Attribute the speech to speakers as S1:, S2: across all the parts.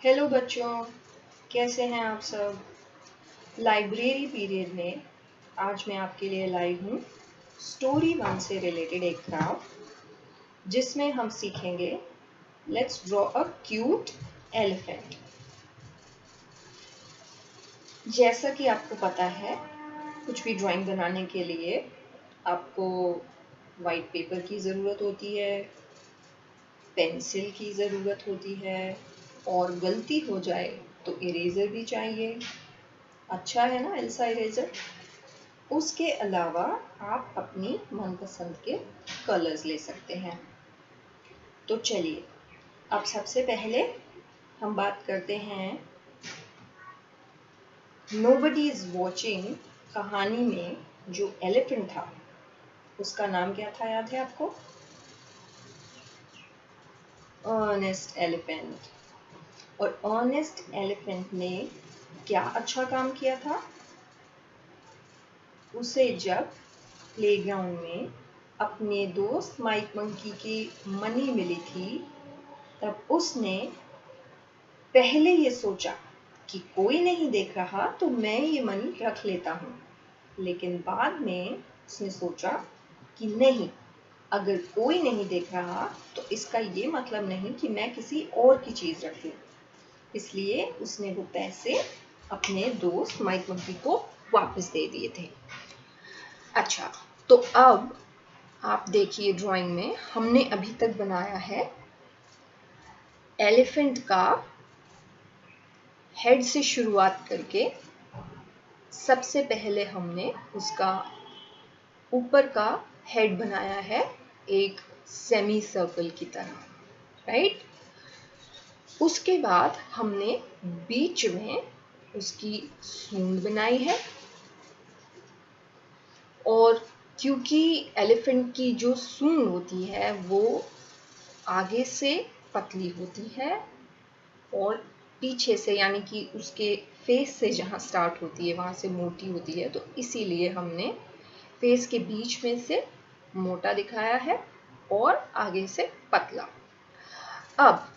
S1: Hello बच्चों, कैसे हैं आप सब। लाइब्रेरी पीरियड में आज मैं आपके लिए लाई हूँ स्टोरी 1 से रिलेटेड एक क्राफ्ट जिसमें हम सीखेंगे let's draw a cute elephant. जैसा कि आपको पता है, कुछ भी ड्राइंग बनाने के लिए आपको वाइट पेपर की ज़रूरत होती है, पेंसिल की ज़रूरत होती है और गलती हो जाए तो इरेज़र भी चाहिए। अच्छा है ना एल्सा इरेज़र। उसके अलावा आप अपनी मनपसंद के कलर्स ले सकते हैं। तो चलिए, अब सबसे पहले हम बात करते हैं नोबडी इज वॉचिंग कहानी में जो एलिफेंट था उसका नाम क्या था, याद है आपको? Ernest elephant. और अर्नेस्ट एलिफेंट ने क्या अच्छा काम किया था? उसे जब प्लेग्राउंड में अपने दोस्त माइक मंकी की मनी मिली थी तब उसने पहले ये सोचा कि कोई नहीं देख रहा तो मैं ये मनी रख लेता हूँ, लेकिन बाद में उसने सोचा कि नहीं, अगर कोई नहीं देख रहा तो इसका ये मतलब नहीं कि मैं किसी और की चीज़ रख लूँ। इसलिए उसने वो पैसे अपने दोस्त माइक मंकी को वापस दे दिए थे। अच्छा, तो अब आप देखिए ड्राइंग में हमने अभी तक बनाया है एलिफेंट का हेड से शुरुआत करके सबसे पहले हमने उसका ऊपर का हेड बनाया है एक सेमी सर्कल की तरह, राइट। उसके बाद हमने बीच में उसकी सूंड बनाई है और क्योंकि एलिफेंट की जो सूंड होती है वो आगे से पतली होती है और पीछे से यानी कि उसके फेस से जहाँ स्टार्ट होती है वहाँ से मोटी होती है, तो इसीलिए हमने फेस के बीच में से मोटा दिखाया है और आगे से पतला। अब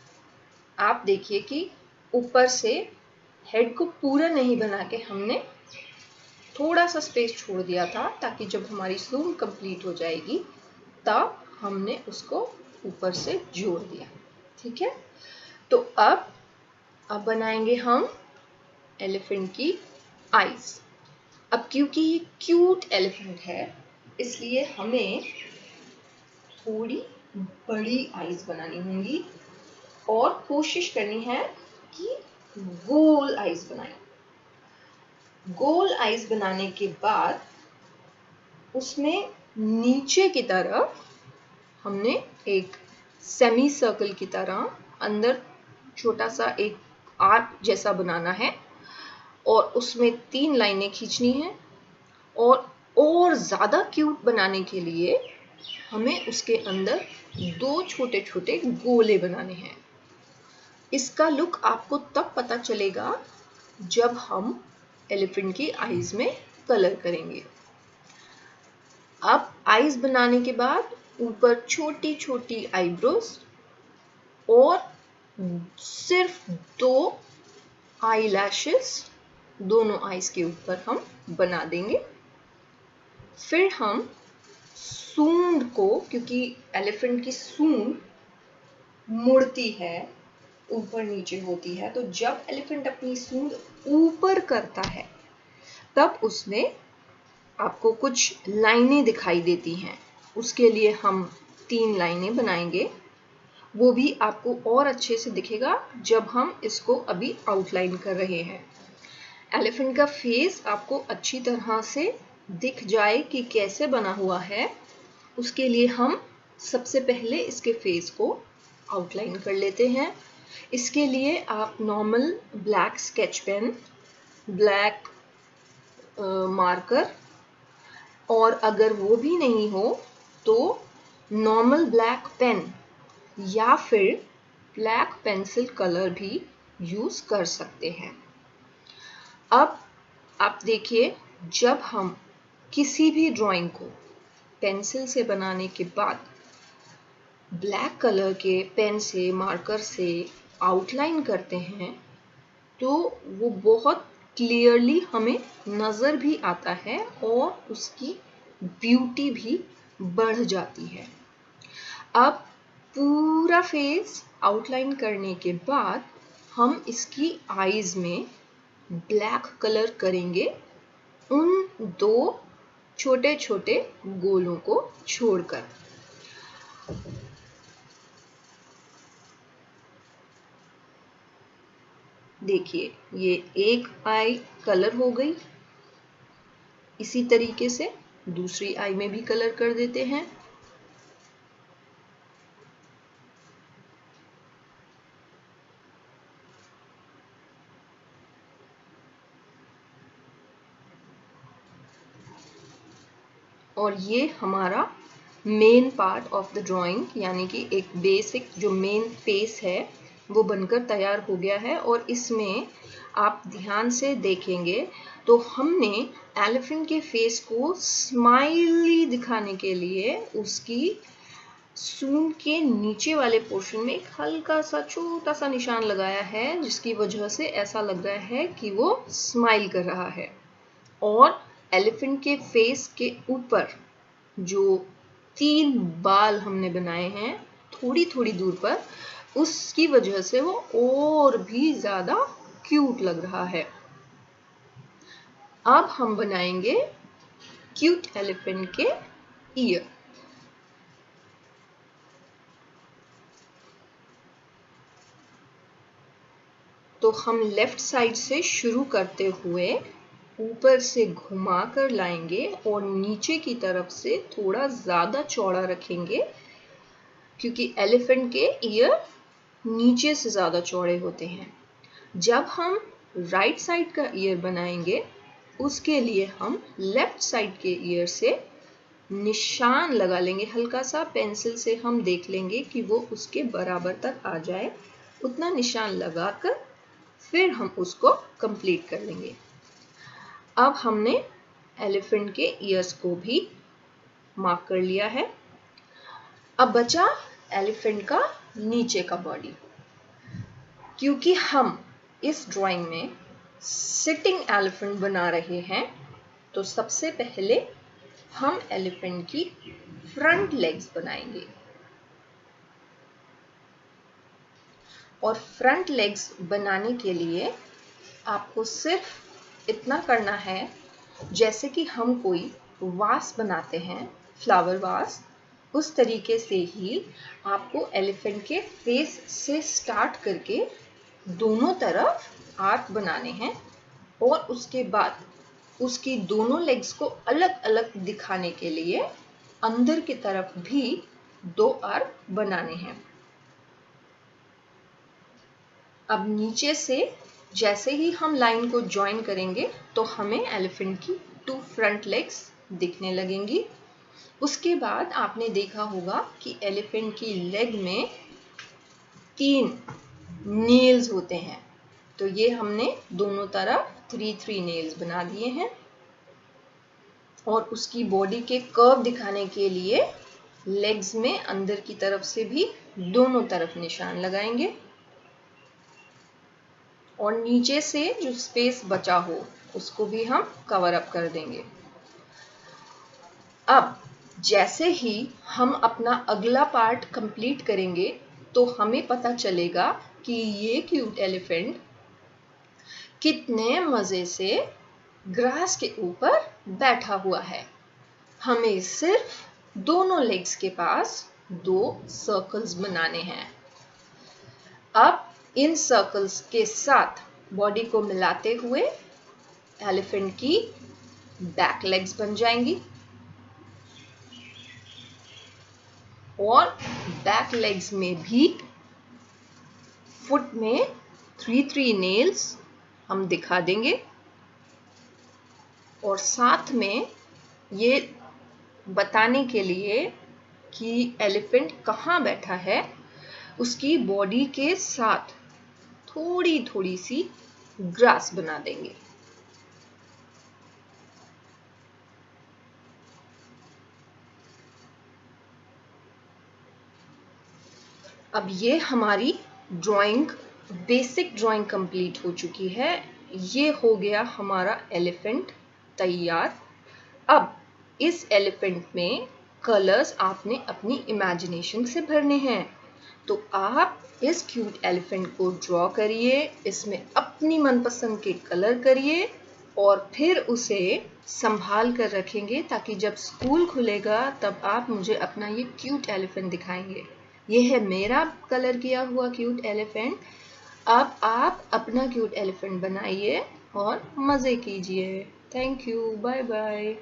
S1: आप देखिए कि ऊपर से हेड को पूरा नहीं बना के हमने थोड़ा सा स्पेस छोड़ दिया था ताकि जब हमारी सूंड कंप्लीट हो जाएगी तब हमने उसको ऊपर से जोड़ दिया, ठीक है। तो अब बनाएंगे हम एलिफेंट की आईज। अब क्योंकि ये क्यूट एलिफेंट है इसलिए हमें थोड़ी बड़ी आईज बनानी होंगी और कोशिश करनी है कि गोल आईज बनाएं। गोल आईज बनाने के बाद उसमें नीचे की तरफ हमने एक सेमी सर्कल की तरह अंदर छोटा सा एक आर्क जैसा बनाना है और उसमें 3 लाइनें खींचनी है और ज़्यादा क्यूट बनाने के लिए हमें उसके अंदर 2 छोटे छोटे गोले बनाने हैं। इसका लुक आपको तब पता चलेगा जब हम एलिफेंट की आईज में कलर करेंगे। अब आईज बनाने के बाद ऊपर छोटी छोटी आईब्रोज और सिर्फ 2 आई लैशेस दोनों आईज के ऊपर हम बना देंगे। फिर हम सूंड को, क्योंकि एलिफेंट की सूंड मुड़ती है, ऊपर नीचे होती है, तो जब एलिफेंट अपनी सूंड ऊपर करता है तब उसमें आपको कुछ लाइनें दिखाई देती हैं। उसके लिए हम 3 लाइनें बनाएंगे, वो भी आपको और अच्छे से दिखेगा जब हम इसको अभी आउटलाइन कर रहे हैं। एलिफेंट का फेस आपको अच्छी तरह से दिख जाए कि कैसे बना हुआ है, उसके लिए हम सबसे पहले इसके फेस को आउटलाइन कर लेते हैं। इसके लिए आप normal black sketch pen, black marker और अगर वो भी नहीं हो तो नॉर्मल ब्लैक पेन या फिर ब्लैक पेंसिल कलर भी यूज़ कर सकते हैं। अब आप देखिए, जब हम किसी भी ड्राइंग को पेंसिल से बनाने के बाद ब्लैक कलर के पेन से, मार्कर से आउटलाइन करते हैं तो वो बहुत क्लियरली हमें नज़र भी आता है और उसकी ब्यूटी भी बढ़ जाती है। अब पूरा फेस आउटलाइन करने के बाद हम इसकी आईज में ब्लैक कलर करेंगे, उन दो छोटे छोटे गोलों को छोड़कर। देखिए ये एक आई कलर हो गई। इसी तरीके से दूसरी आई में भी कलर कर देते हैं। और ये हमारा main part of the drawing, यानी कि एक बेसिक जो मेन फेस है वो बनकर तैयार हो गया है। और इसमें आप ध्यान से देखेंगे तो हमने एलिफेंट के फेस को स्माइली दिखाने के लिए उसकी सूंड के नीचे वाले पोर्शन में एक हल्का सा छोटा सा निशान लगाया है, जिसकी वजह से ऐसा लग रहा है कि वो स्माइल कर रहा है। और एलिफेंट के फेस के ऊपर जो 3 बाल हमने बनाए हैं थोड़ी थोड़ी दूर पर, उसकी वजह से वो और भी ज्यादा क्यूट लग रहा है। अब हम बनाएंगे क्यूट एलिफेंट के ईयर। तो हम लेफ्ट साइड से शुरू करते हुए ऊपर से घुमा कर लाएंगे और नीचे की तरफ से थोड़ा ज्यादा चौड़ा रखेंगे, क्योंकि एलिफेंट के ईयर नीचे से ज्यादा चौड़े होते हैं। जब हम राइट साइड का ईयर बनाएंगे उसके लिए हम लेफ्ट साइड के ईयर से निशान लगा लेंगे, हल्का सा पेंसिल से हम देख लेंगे कि वो उसके बराबर तक आ जाए। उतना निशान लगाकर फिर हम उसको कंप्लीट कर लेंगे। अब हमने एलिफेंट के ईयर्स को भी मार्क कर लिया है। अब बचा एलिफेंट का नीचे का बॉडी। क्योंकि हम इस ड्राइंग में सिटिंग एलिफेंट बना रहे हैं तो सबसे पहले हम एलिफेंट की फ्रंट लेग्स बनाएंगे। और फ्रंट लेग्स बनाने के लिए आपको सिर्फ इतना करना है, जैसे कि हम कोई वास बनाते हैं, फ्लावर वास, उस तरीके से ही आपको एलिफेंट के फेस से स्टार्ट करके दोनों तरफ आर्क बनाने हैं और उसके बाद उसकी दोनों लेग्स को अलग अलग दिखाने के लिए अंदर की तरफ भी 2 आर्क बनाने हैं। अब नीचे से जैसे ही हम लाइन को ज्वाइन करेंगे तो हमें एलिफेंट की 2 फ्रंट लेग्स दिखने लगेंगी। उसके बाद आपने देखा होगा कि एलिफेंट की लेग में 3 नेल्स होते हैं, तो ये हमने दोनों तरफ 3 नेल्स बना दिए हैं। और उसकी बॉडी के कर्व दिखाने के लिए लेग्स में अंदर की तरफ से भी दोनों तरफ निशान लगाएंगे और नीचे से जो स्पेस बचा हो उसको भी हम कवर अप कर देंगे। अब जैसे ही हम अपना अगला पार्ट कंप्लीट करेंगे तो हमें पता चलेगा कि ये क्यूट एलिफेंट कितने मजे से ग्रास के ऊपर बैठा हुआ है। हमें सिर्फ दोनों लेग्स के पास 2 सर्कल्स बनाने हैं। अब इन सर्कल्स के साथ बॉडी को मिलाते हुए एलिफेंट की बैक लेग्स बन जाएंगी और बैक लेग्स में भी फुट में 3 नेल्स हम दिखा देंगे और साथ में ये बताने के लिए कि एलिफेंट कहाँ बैठा है, उसकी बॉडी के साथ थोड़ी थोड़ी सी ग्रास बना देंगे। अब ये हमारी ड्राइंग बेसिक ड्राइंग कंप्लीट हो चुकी है। ये हो गया हमारा एलिफेंट तैयार। अब इस एलिफेंट में कलर्स आपने अपनी इमेजिनेशन से भरने हैं। तो आप इस क्यूट एलिफेंट को ड्रॉ करिए, इसमें अपनी मनपसंद के कलर करिए और फिर उसे संभाल कर रखेंगे ताकि जब स्कूल खुलेगा तब आप मुझे अपना ये क्यूट एलिफेंट दिखाएंगे। ये है मेरा कलर किया हुआ क्यूट एलिफेंट। अब आप अपना क्यूट एलिफेंट बनाइए और मज़े कीजिए। Thank you, bye bye.